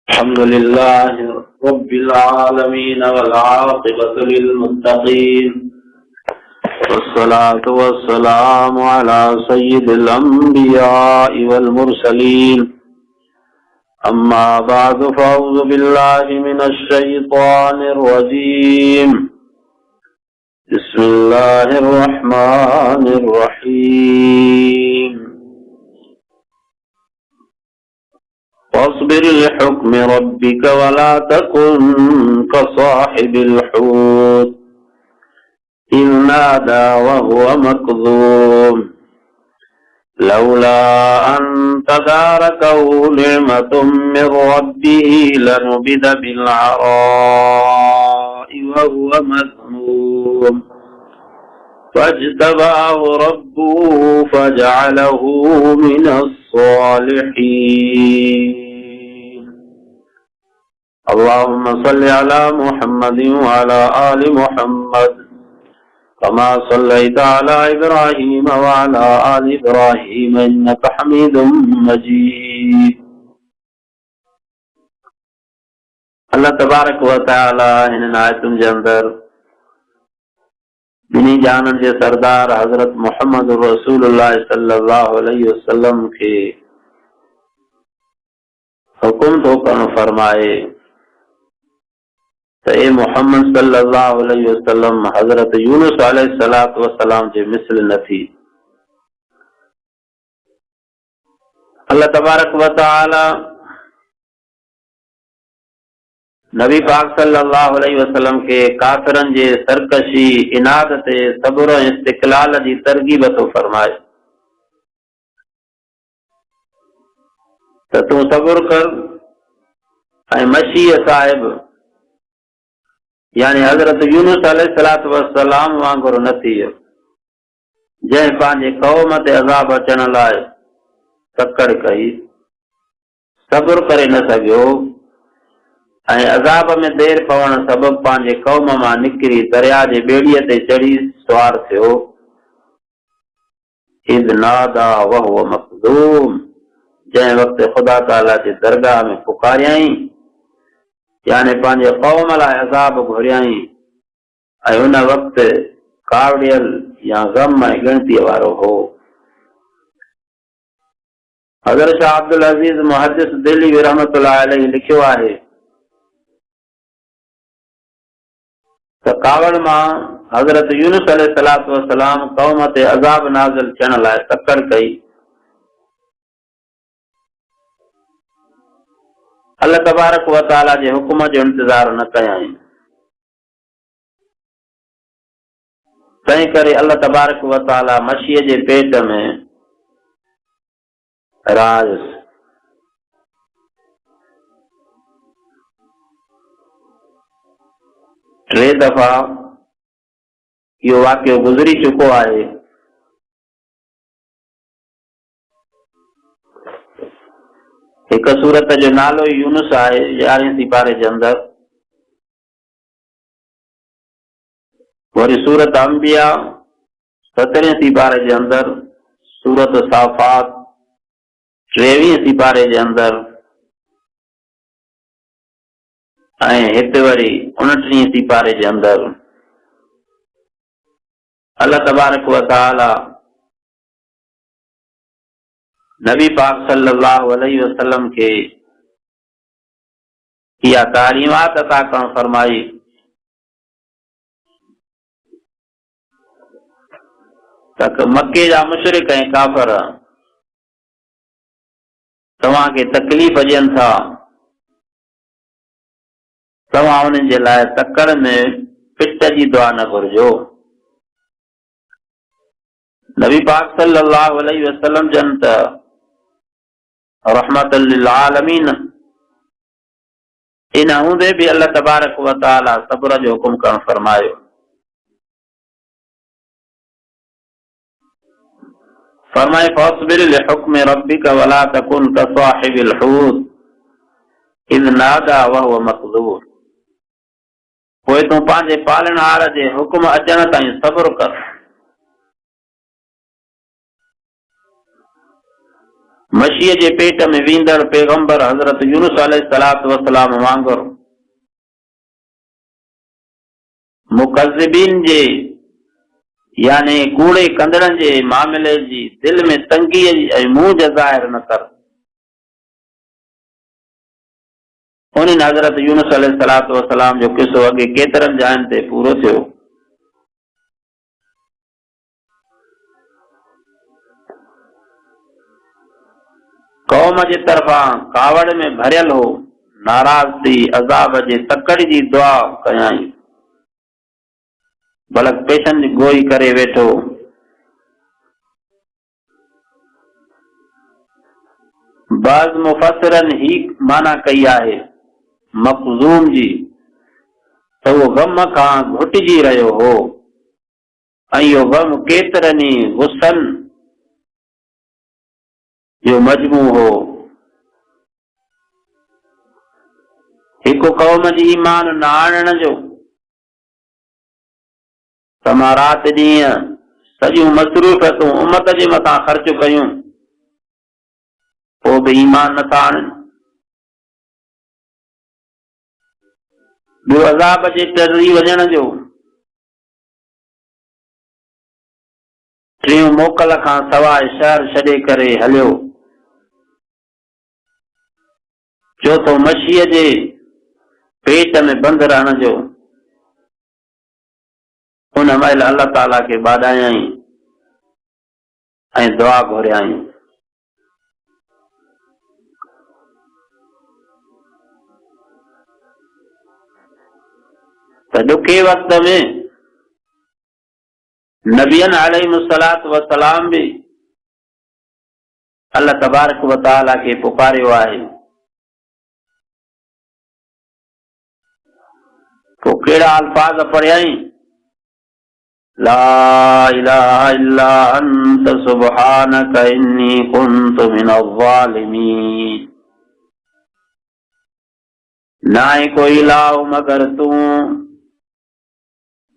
अल्हम्दुलिल्लाहि रब्बिल आलमीन वल आक़िबतु लिल मुत्तक़ीन वस्सलातु वस्सलामु अला सय्यिदिल अंबियाइ वल मुरसलीन अम्मा बअदु फ़अऊज़ु बिल्लाहि मिनश शैतानिर रजीम बिस्मिल्लाहिर रहमानिर रहीम वस्बिर लिहुक्मि रब्बिका वला तकुन कसाहिबिल हूत इज़ नादा वहुव मकज़ूम लौला अन तदारकहु निअमतुम मिर रब्बिही लनुबिज़ बिल अराइ वहुव मज़मूम फज्तबाहु रब्बुहु फजअलहु मिनस सालिहीन। अल्लाहुम्मा सल्लि अला मुहम्मदिन व अला आलि मुहम्मद कमा सल्लैता अला इब्राहीम व अला आलि इब्राहीम इन्नका हमीदुम मजीद। अल्लाह तबारक व तआला इन आयतुनि जे अंदर बिनी जानन जे सरदार हजरत मोहम्मद रसूलुल्लाह सल्लल्लाहु अलैहि वसल्लम के हुक्म तो करण फरमाए तो ए मोहम्मद सल्लल्लाहु अलैहि वसल्लम हजरत यूनुस अलैहिस्सलातु वस्सलाम जे मिसल न थी। अल्लाह तबारक व तआला नबी पाक सल्लल्लाहु अलैहि वसल्लम के काफिरन जे सरकशी इनाद ते सब्र ऐं इस्तिक़लाल जी तरगीब तो फरमाए तो तू सब्र कर ऐं मसीह साहिब यानी हजरत यूनुस अलैहिस्सलातु वस्सलाम वांगुरु न थियो जंहिं पंहिंजे क़ौम ते अज़ाब अचण लाइ तकड़ कई, सब्र करे न सघियो ऐं अज़ाब में देर पवण सबबि पंहिंजे क़ौम मां निकिरी दरिया जे ॿेड़ीअ ते चढ़ी सुवार थियो। इज़ नादा वहुव मक़ज़ूम जंहिं वक़्तु ख़ुदा ताला जे दरगाह में पुकारियई यानी पंहिंजे क़ौम लाइ अज़ाब घुरियई ऐं उन वक़्तु कावड़ियल या ग़म ऐं गिणतीअ वारो हो। हज़रत शाह अब्दुल अज़ीज़ मुहद्दिस दिल्ली रहमतुल्लाह अलैहि लिखियो आहे त कावड़ मां हजरत यूनुस अलैहिस्सलातु वस्सलाम क़ौम ते अज़ाब नाज़िल थियण लाइ तकड़ कई। अल्लाह तबारक व तआला जे हुक्म जो इंतज़ार न कयई, तंहिं करे अल्लाह तबारक व तआला मसीह जे पेट में राज 3 दफ़ा इहो वाक़ियो गुज़री चुको आहे। हिक सूरत जो नालो यूनुस आहे 11 सिपारे जे अंदर, वरी सूरत अंबिया 17 सिपारे जे अंदर, सूरत साफ़ात 23 सिपारे जे अंदर ऐं हिते वरी 29 सिपारे जे अंदर अल्लाह तबारक व तआला नबी पाक सल्लल्लाहु अलैहि वसल्लम के इहा तालीमात अता करण फरमाई तक मक्के जा मुशरिक ऐं काफ़िर तव्हां खे तकलीफ़ ॾियनि था, तव्हां उन्हनि जे लाइ तकड़ में पिट जी दुआ न घुरिजो। नबी पाक सल्लल्लाहु अलैहि वसल्लम जन त रहमतल लिल आलमीन इन हूंदे भी अल्लाह तबारक व तआला सब्र जो हुकुम करण फरमायो। फरमाए फस्बिर लिहुक्मि रब्बिका वला तकुन कसाहिबिल हूत इज़ नादा वहुव मक़ज़ूम। पोइ तूं पंहिंजे पालनहार जे हुकुम अचण ताईं सब्र कर, मसीह जे पेट में वींदड़ पैगंबर हजरत यूनुस अलैहिस्सलातु वस्सलाम वांगुरु मुकज़्ज़िबीन जे यानी कूड़े कंदड़न जे मामले जी दिल में तंगी ऐं मुंह ज़ाहिर न कर। उन हजरत यूनुस अलैहिस्सलातु वस्सलाम जो किस्सो अगे केतरन जायन ते पूरो थियो। कौम जे तरफा कावड़ में भरियल हो, नाराज थी अज़ाब जे तकड़ जी दुआ कयाई, बलक पेशन गोई करे वेठो। बाज़ मुफ़स्सिरन ही माना कई आहे मखज़ूम जी, तो वो गम खां घुटिजी रहियो हो ऐं इहो गम केतिरनि ई गुस्सन जो मजमू हो। हिकु क़ौम जी ईमान न आणण जो तमां राति ॾींहं सॼियूं मसरूफ़ियतूं उमत जे मथां ख़र्च कयूं, पोइ बि ईमान नथा आणनि। ॿियो अज़ाब जे टरी वञण जो, टियों मोकल खां सवाइ शहर छॾे करे हलियो। चौथो मसीह जे पेट में बंद रहण जो। उन महिल अल्लाह ताला खे ॿाॾायई ऐं दुआ घुरियाई। त ॾुखे वक़्त में नबियन अलैहिस्सलातु वस्सलाम भी अल्लाह तबारक व तआला के पुकारियो आहे। तो केड़ा अल्फाज पढ़ियाई, ला इलाहा इल्ला अंत सुब्हानक इन्नी कुन्तु मिनज़ ज़ालिमीन। नाए कोई इलाह मगर तू,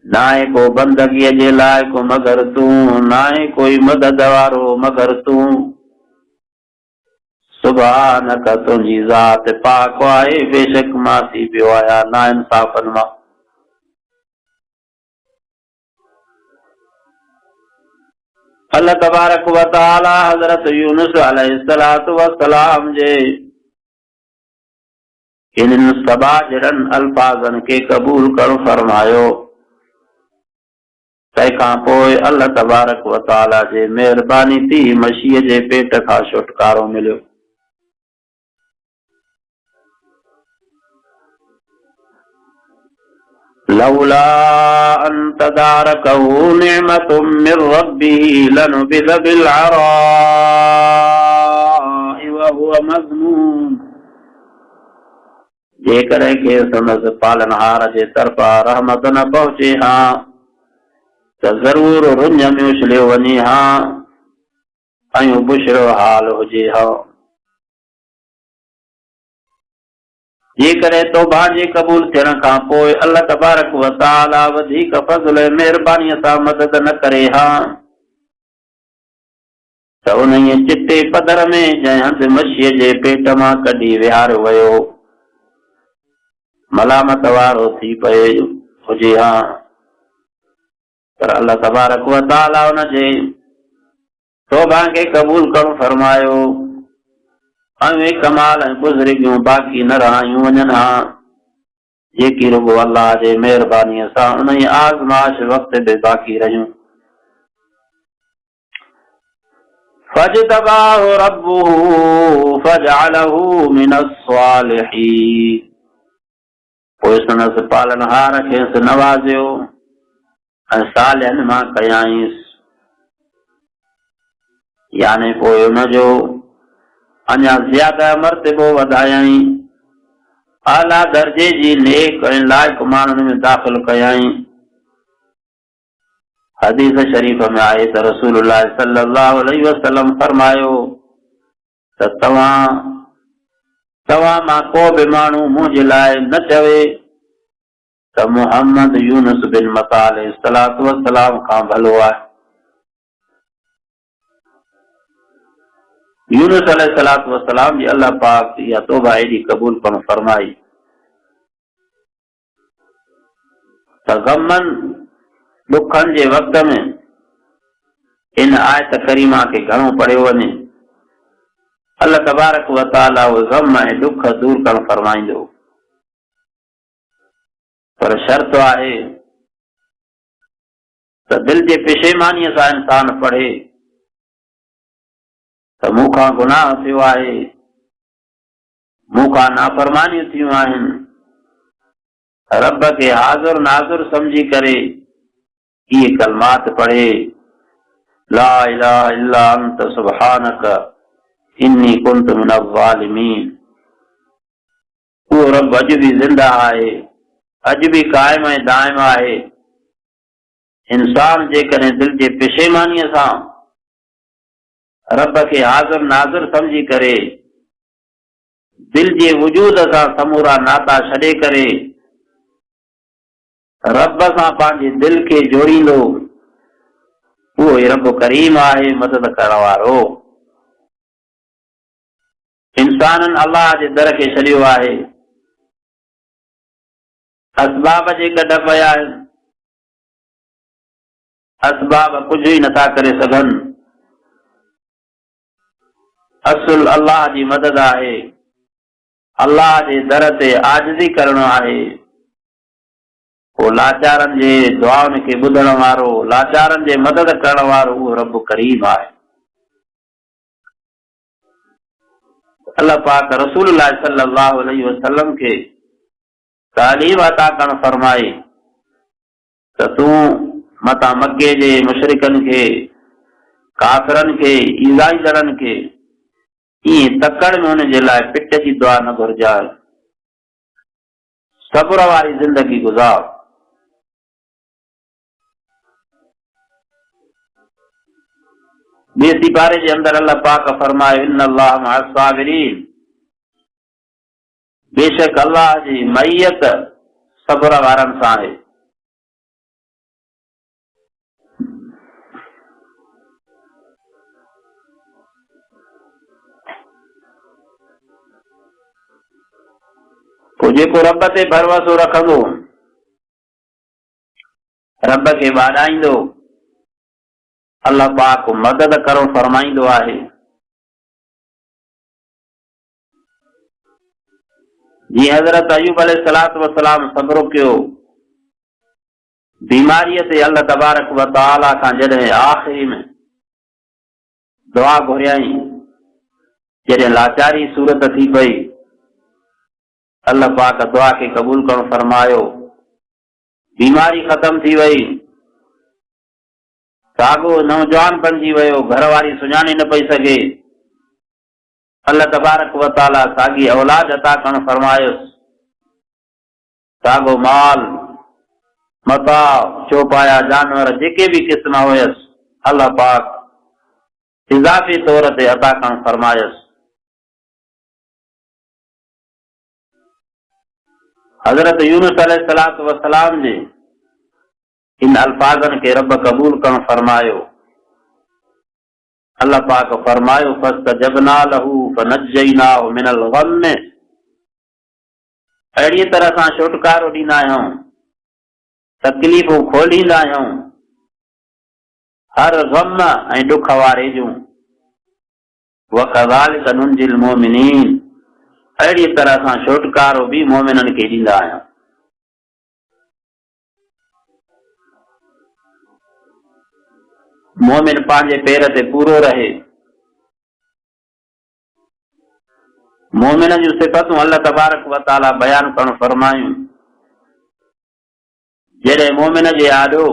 नाए को बंदगी जे लायक मगर तू, नाए कोई मदद वारो मगर तू। सुभानक तुंहिंजी ज़ात पाक आहे, बेशक मां थी पियो आहियां ना इंसाफ़न मां। अल्लाह तबारक व तआला हज़रत यूनुस अलैहिस्सलातु वस्सलाम जे इन सबा जड़न अल्फाजन के कबूल कर फरमायो। तंहिंखां पोइ अल्लाह तबारक व तआला जे महिरबानी थी मसीह जे पेट खां छुटकारो मिलियो। लौला अन तदारकहु निअमतुम मिर रब्बिही लनुबिज़ बिल अराइ व हुव मज़मूम। जेकॾहिं के संदसि पालनहार जे तरफ़ा रहमत न पहुचे हां त ज़रूर रुञ में उछलियो वञे हां ऐं बुशरो हाल हुजे हां। जेकॾहिं तौबा जे क़बूल थियण खां पोइ अल्लाह तबारक व तआला वधीक फज़ल ऐं महिरबानीअ सां मदद न करे हां त उन्हीअ चिटे पदर में जंहिं हंधि मसीह जे पेट मां कढी विहारियो वियो मलामत वारो थी पए हुजे हां। पर अल्लाह तबारक व तआला उन जे तौबा खे क़बूल करणु फरमायो ऐं कमाल ऐं बुज़ुर्गियूं बाक़ी न रहायूं वञनि हां, जेकी रुगो अल्लाह जे महिरबानीअ सां उन आज़माइश वक़्त बि बाक़ी रहियूं। फजतबाहु रब्बुहु फजअलहु मिनस सालिहीन। पोइ संदसि पालनहार खेसि नवाज़ियो ऐं सालिहनि मां कयाईंसि, यानी पोइ उनजो अञा ज़्यादा मर्तबो वधायई, आला दर्जे जी नेक ऐं लाइक़ माण्हुनि में दाख़िल कयाई। हदीस शरीफ़ में आहे त रसूलुल्लाह सल्लल्लाहु अलैहि वसल्लम फरमायो त तव्हां मां को बि माण्हू मुंहिंजे लाइ न चवे त मुहम्मद यूनुस बिन मत्ता अलैहिस्सलातु वस्सलाम खां भलो आहे। यूनुस अलैहिस्सलातु वस्सलाम जी अल्लाह पाक या तौबा एडी कबूल करण फरमाई त गमन दुखन जे वक्त में इन आयत करीमा के घणो पढ़ियो वञे। अल्लाह तबारक व तआला वो गम ऐं दुख दूर करण फरमाईंदो, पर शर्त आहे त दिल जे पेशेमानीअ सां इंसान पढ़े त मूंखां गुनाह थियो आहे, मूंखां नाफरमानियूं थियूं आहिनि, रब के हाज़ुर नाज़ुर समझी करे ये कलमात पढ़े, ला इलाहा इल्ला अंत सुब्हानक इन्नी कुन्तु मिनज़ ज़ालिमीन। वो रब अज भी जिंदा है, अज भी कायम ऐं दायम आहे। इंसान जेकॾहिं दिल जे पेशेमानीअ सां रब के हाज़ुर नाज़ुर समझी करे दिल जे वजूद सां समूरा नाता छॾे करे रब सां पंहिंजे दिल के जोड़ींदो, वो रब करीम आहे, मदद करण वारो। इंसानन अल्लाह जे दर के छॾियो आहे, असबाब जे गॾ पिया आहिनि, असबाब कुछ ही नथा करे सघनि। असुल अल्लाह जी मदद आहे, अल्लाह जे दर ते आजिज़ी करणो आहे। वो लाचारन जे दुआउन के ॿुधण वारो, लाचारन जे मदद करण वारो वो रब करीम आहे। अल्लाह पाक रसूलुल्लाह सल्लल्लाहु अलैहि वसल्लम के तालीम अता करण फरमाई त तू मता मक्के जे मुशरिकन के, काफिरन के, ईज़ाईंदड़न के ईअं तकड़ में उन जे लाइ पिट जी दुआ न घुरजाए, सब्र वारी जिंदगी गुज़ार। ॿिए सिपारे जे अंदर अल्लाह पाक फरमायो इन्नल्लाह मअस साबिरीन, बेशक अल्लाह जी मईयत सब्र वारन सां आहे। पोइ जेको रब ते भरोसो रखंदो, रब के ॿाॾाईंदो, अल्लाह पाक मदद करो फरमाईंदो आहे। जी हज़रत अयूब अलैहिस्सलातु वस्सलाम सब्र कयो, बीमारीअ ते अल्लाह तबारक व तआला खां जॾहिं आख़िरी में दुआ घुरियाई, जॾहिं लाचारी सूरत थी पई, अल्लाह पाक दुआ के कबूल करण फरमायो, बीमारी खत्म थी वई, साॻो नौजवान बणिजी वियो, घरवारी सुञाणे न पई सघे। अल्लाह तबारक व तआला साॻी औलाद अता करण फरमायुसि, साॻो माल मता चौपाया जानवर जेके भी क़िस्म हुयसि अल्लाह पाक इज़ाफ़ी तौर ते अता करण फरमायुसि। हज़रत यूनुस अलैहिस्सलातु वस्सलाम जे इन अल्फाजन के रब कबूल करण फरमायो। अल्लाह पाक फरमायो फस्तजबना लहू फनज्जयनाहु मिनल गम, अहिड़ी तरह सां छुटकारो ॾींदा आहियूं, तकलीफ़ूं खोलींदा आहियूं, हर गम ऐं ॾुख वारे जूं। वकज़ालिक नुंजिल मोमिनीन, अहिड़ी तरह सां छुटकारो भी मोमिनन के ॾींदा आहियूं। मोमिन पंहिंजे पेर ते पूरो रहे। मोमिन जूं सिफ़तूं अल्लाह तबारक व तआला बयान करण फरमायूं। जॾहिं मोमिन जे आॾो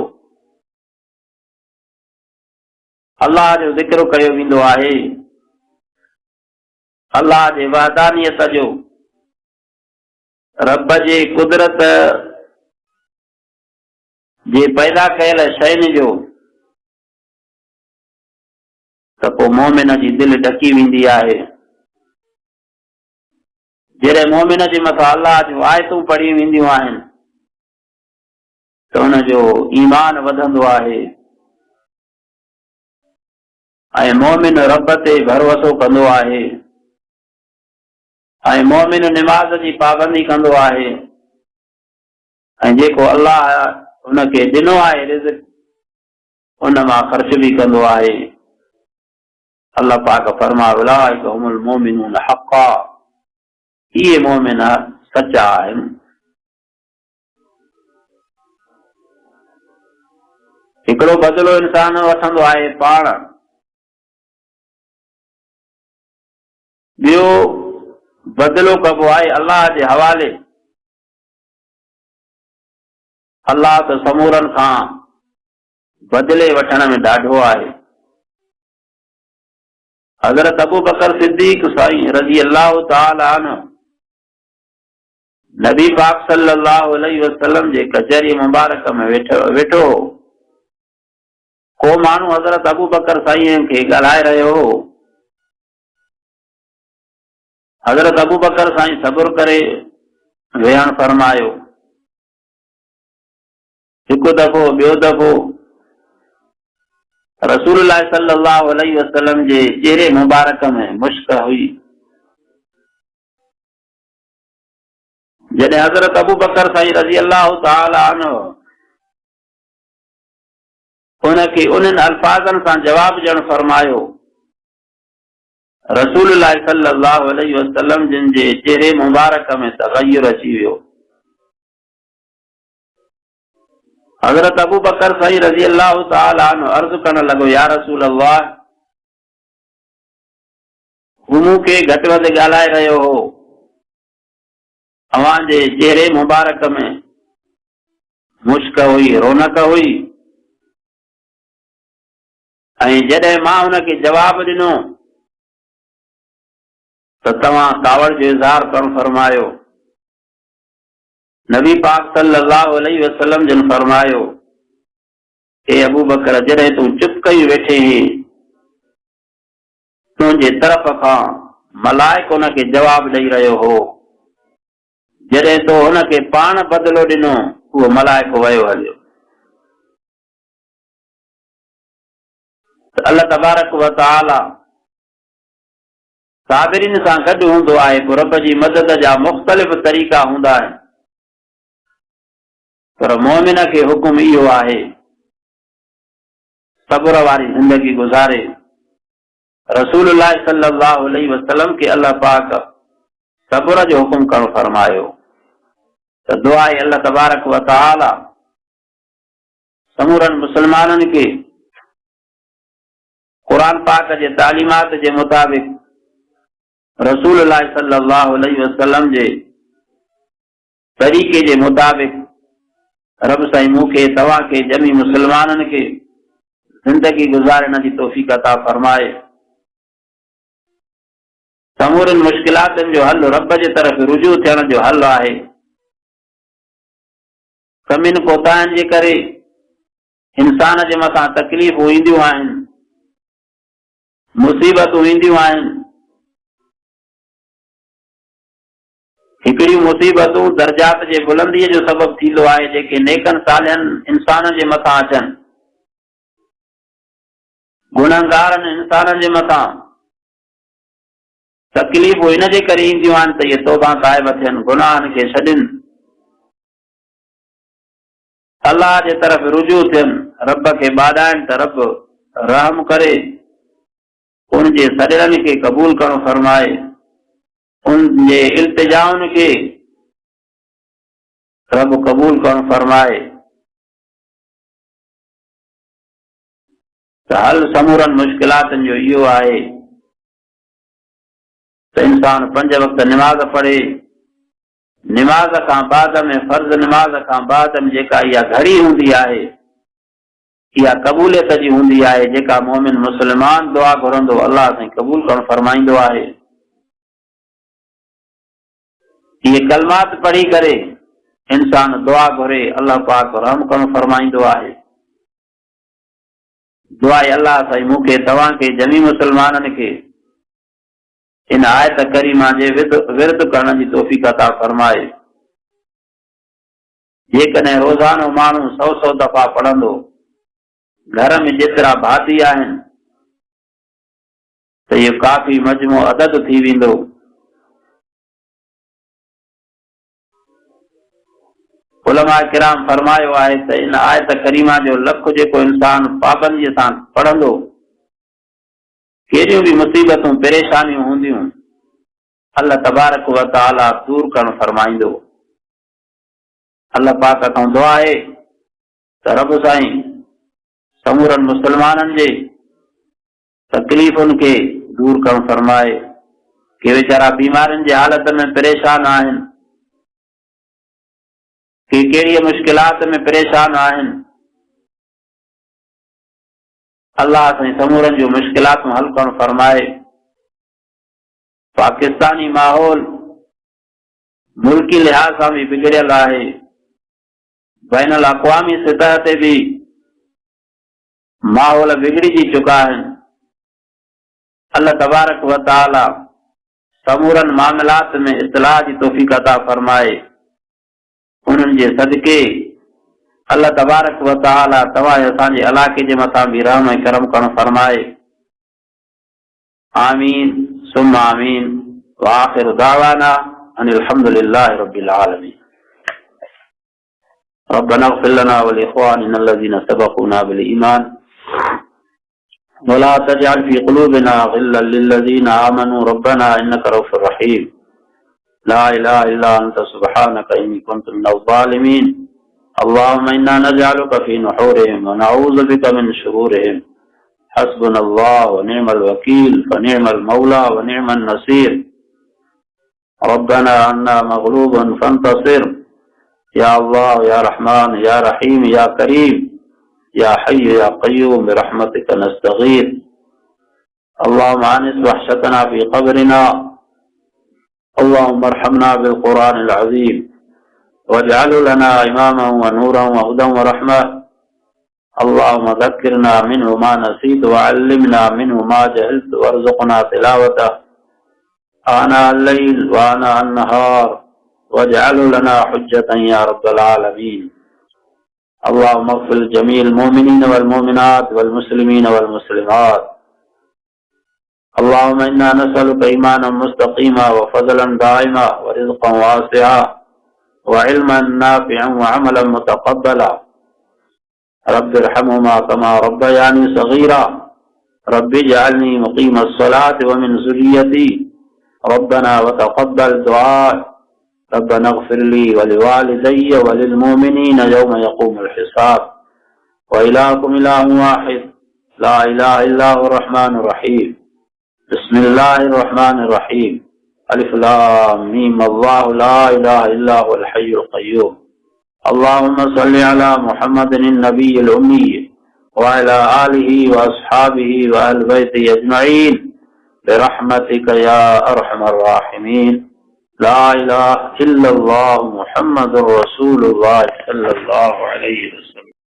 अल्लाह जो ज़िक्र कयो वेंदो आहे, अल्लाह जे वहदानियत जो, रब जे कुदरत जे पैदा कयल शयुनि जो, त पोइ मोमिन जी दिलि ढकी वेंदी आहे। जॾहिं मोमिन जे मथां अल्लाह जूं आयतूं पढ़ी वेंदियूं आहिनि त हुन जो ईमान वधंदो आहे। ऐं मोमिन रब ते भरोसो कंदो आहे, ऐं मोमिन निमाज़ जी पाबंदी कंदो आहे, ऐं जेको अल्लाह हुनखे ॾिनो आहे रिज़्क़ उन मां ख़र्च बि कंदो आहे। अल्लाह पाक फरमाए उलाइक हुमुल मोमिनून हक़्क़ा, इहे मोमिन सचा आहिनि। हिकिड़ो बदिलो इंसान वठंदो आहे पाण, ॿियो बदिलो कबो आहे अल्लाह जे हवाले। अल्लाह त समूरनि खां बदिले वठण में ॾाढो आहे। हज़रत अबू बकर सिद्दीक़ साईं रज़ी अल्लाह ताला अन्हु नबी पाक सल्लल्लाहु अलैहि वसल्लम जे कचहरी मुबारक में वेठो हो। को माण्हू हज़रत अबू बकर साईं खे ॻाल्हाए रहियो हो। हज़रत अबू बकर साईं सब्र करे वेहण फरमायो। हिकु दफ़ो ॿियो दफ़ो रसूलुल्लाह सल्लल्लाहु अलैहि वसल्लम जे चेहरे मुबारक में मुश्क हुई। जॾहिं हज़रत अबू बकर साईं रज़ी अल्लाह ताला अन्हु उनखे उन्हनि अल्फाज़नि सां जवाब ॾियणु फरमायो, रसूलुल्लाह सल्लल्लाहु अलैहि वसल्लम जिन जे चेहरे मुबारक में तग़य्युर अची वियो। हज़रत अबू बकर साईं रज़ी अल्लाह ताला अन्हु अर्ज़ करण लॻो, या रसूल अल्लाह, हू मूंखे घटि वधि ॻाल्हाए रहियो हो, अव्हां जे चेहरे मुबारक में मुश्क हुई, रौनक हुई, ऐं जॾहिं मां हुनखे जवाब ॾिनो त तव्हां कावड़ जो इज़हार करणु फरमायो। नबी पाक सल्लल्लाहु अलैहि वसल्लम जन फरमायो, ए अबू बकर, जॾहिं तूं चुप कई वेठे ही, तुंहिंजे तरफ़ खां मलाइक हुनखे जवाब ॾेई रहियो हो। जॾहिं तो हुनखे पाण बदिलो ॾिनो, उहो मलाइक वयो हलियो। अल्लाह तबारक व तआला साबिरीन सां गॾु हूंदो आहे, पोइ रब जी मदद जा मुख़्तलिफ़ तरीक़ा हूंदा आहिनि, पर मोमिन खे हुकुम इहो आहे सब्र वारी ज़िंदगी गुज़ारे। रसूलुल्लाह सल्लल्लाहु अलैहि वसल्लम के अल्लाह पाक सब्र जो हुकुम करणु फरमायो। त दुआ आहे अल्लाह तबारक व तआला समूरनि मुस्लमाननि खे क़ुरान पाक जे तालीमात जे मुताबिक़ रसूलुल्लाह सल्लल्लाहु अलैहि वसल्लम जे तरीक़े जे मुताबिक़ रब साईं मूंखे तव्हां खे जमी मुस्लमाननि खे ज़िंदगी गुज़ारण जी तौफ़ीक़ अता फरमाए। समूरनि मुश्किलातुनि जो हल रब जे तरफ़ रुजू थियण जो हल आहे। कमिन कोताहनि जे करे इंसान जे मथां तकलीफ़ूं ईंदियूं आहिनि, मुसीबतूं ईंदियूं आहिनि। हिकिड़ियूं मुसीबतूं दर्जात जे बुलंदीअ जो सबबु थींदो आहे, जेके नेकनि सालिहनि इंसान जे मथां अचनि। गुनहगारनि इंसाननि जे मथां तकलीफ़ूं इन जे करे ईंदियूं आहिनि त इहे तौबा ताइब थियनि, गुनाहनि खे छॾनि, अल्लाह जे तरफ़ रुजू थियनि, रब खे ॿाॾाइनि त रब रहम करे उन जे सॾड़नि खे क़बूल करणु फरमाए, उन जे इल्तिजाउनि खे रब क़बूल करणु फरमाए। त हल समूरनि मुश्किलातुनि जो इहो आहे त इंसान 5 वक़्त निमाज़ पढ़े। निमाज़ खां बाद में, फर्ज़ निमाज़ खां बाद में जेका इहा घड़ी हूंदी आहे, इहा क़बूलियत जी हूंदी आहे, जेका मोमिन मुस्लमान दुआ घुरंदो अल्लाह साईं क़बूल करणु फरमाईंदो आहे। इहे कलमात पढ़ी करे इंसान दुआ घुरे, अल्लाह पाक रहम करणु फरमाईंदो आहे। दुआ आहे अल्लाह साईं मूंखे तव्हां खे जमी मुस्लमाननि खे इन आयत करीमा जे विर्द करण जी तौफ़ीक़ अता फरमाए। जेकॾहिं रोज़ानो माण्हू 100 दफ़ा पढ़ंदो, घर में जेतिरा भाती आहिनि तो ये काफ़ी मजमू अदद थी वेंदो। उलमा किराम फरमायो आहे त इन आयत करीमा जो लख जेको इंसान पाबंदीअ सां पढ़ंदो, कहिड़ियूं बि मुसीबतूं परेशानियूं हूंदियूं अल्लाह तबारक व तआला दूर करण फरमाईंदो। अल्लाह पाक खां दुआ आहे त रब साईं समूरनि मुसलमाननि जे तकलीफ़ुनि के दूर करण फरमाए। के वीचारा बीमारियुनि जे हालत में परेशान आहिनि, के कहिड़ी मुश्किलात में परेशान आहिनि, अल्लाह साईं समूरनि जूं मुश्किलातूं हल करण फरमाए। पाकिस्तानी माहौल मुल्की लिहाज सां भी बिगड़ियल आहे, बैनुल अक़वामी सतह ते भी माहौल बिगड़जी चुका आहिनि। अल्लाह तबारक व तआला समूरनि मामलात में इस्लाह जी तौफ़ीक़ अता फरमाए। उन्हनि जे सदके अल्लाह तबारक व तआला तव्हां असांजे इलाके जे मथां भी रहम ऐं करम करण फरमाए। आमीन सुम्मा आमीन व आखिर दावाना अनिल हम्दुलिल्लाहि रब्बिल आलमीन। रब्बना इग़फिर लना व लिइख़्वानिना अल्लज़ीना सबक़ूना बिल ईमान वला तजअल फ़ी क़ुलूबिना ग़िल्लन लिल्लज़ीना आमनू रब्बना इन्नका रऊफ़ुर रहीम। ला इलाहा इल्ला अंत सुब्हानका इन्नी कुन्तु मिनज़ ज़ालिमीन। अल्लाहुम्मा इन्ना नजअलुका फ़ी नुहूरिहिम व नऊज़ु बिका मिन शुरूरिहिम। हस्बुनल्लाहु व निअमल वकील फनिअमल मौला व निअमन नसीर। रब्बना अन्ना मग़लूबुन फंतसिर। या अल्लाह या रहमान या रहीम या करीम या हय्य या क़य्यूम बिरहमतिका नस्तगीथ। अल्लाहुम्मा आनिस वहशतना फ़ी क़ब्रिना। अल्लाहुम्मा अरहमना बिल क़ुरआनिल अज़ीम वजअलहु लना इमामन व नूरन व हुदन व रहमह। अल्लाहुम्मा ज़क्किरना मिन्हु मा नसीत व अल्लिमना मिन्हु मा जहल्त वरज़ुक़ना तिलावतह आना अल-लैल व आना अन-नहार वजअलहु लना हुज्जतन या रब्बल आलमीन। अल्लाहुम्मा इग़फिर जमील मुमिनीन वल मुमिनात वल मुस्लिमीन वल मुस्लिमात। अल्लाहुम्मा इन्ना नसअलुका ईमानन मुस्तक़ीमा व फ़ज़लन दाइमा व रिज़्क़न वासिआ व इल्मन नाफ़िअन व अमलन मुतक़ब्बला। रब्बि इरहमहुमा कमा रब्बयानी सग़ीरा। रब्बि इजअलनी मुक़ीमस्सलाति व मिन ज़ुर्रिय्यती। रब्बना व तक़ब्बल दुआ। रब्बना इग़फिर ली व लिवालिदैय व लिलमुमिनीन यौम यक़ूमुल हिसाब। व इलाहुकुम इलाहुन वाहिद ला इलाहा इल्ला हुवर रहमानुर रहीम। बिस्मिल्लाहिर रहमानिर रहीम। अलिफ लाम मीम अल्लाहु ला इलाहा इल्ला हुवल हय्युल क़य्यूम। अल्लाहुम्मा सल्लि अला मुहम्मदिन नबिय्यिल उम्मी व अला आलिहि व अस्हाबिहि व अहलि बैतिहि अजमईन बिरहमतिका या अरहमर राहिमीन। ला इलाहा इल्लल्लाह मुहम्मदुर रसूलुल्लाह सल्लल्लाहु अलैहि वसल्लम।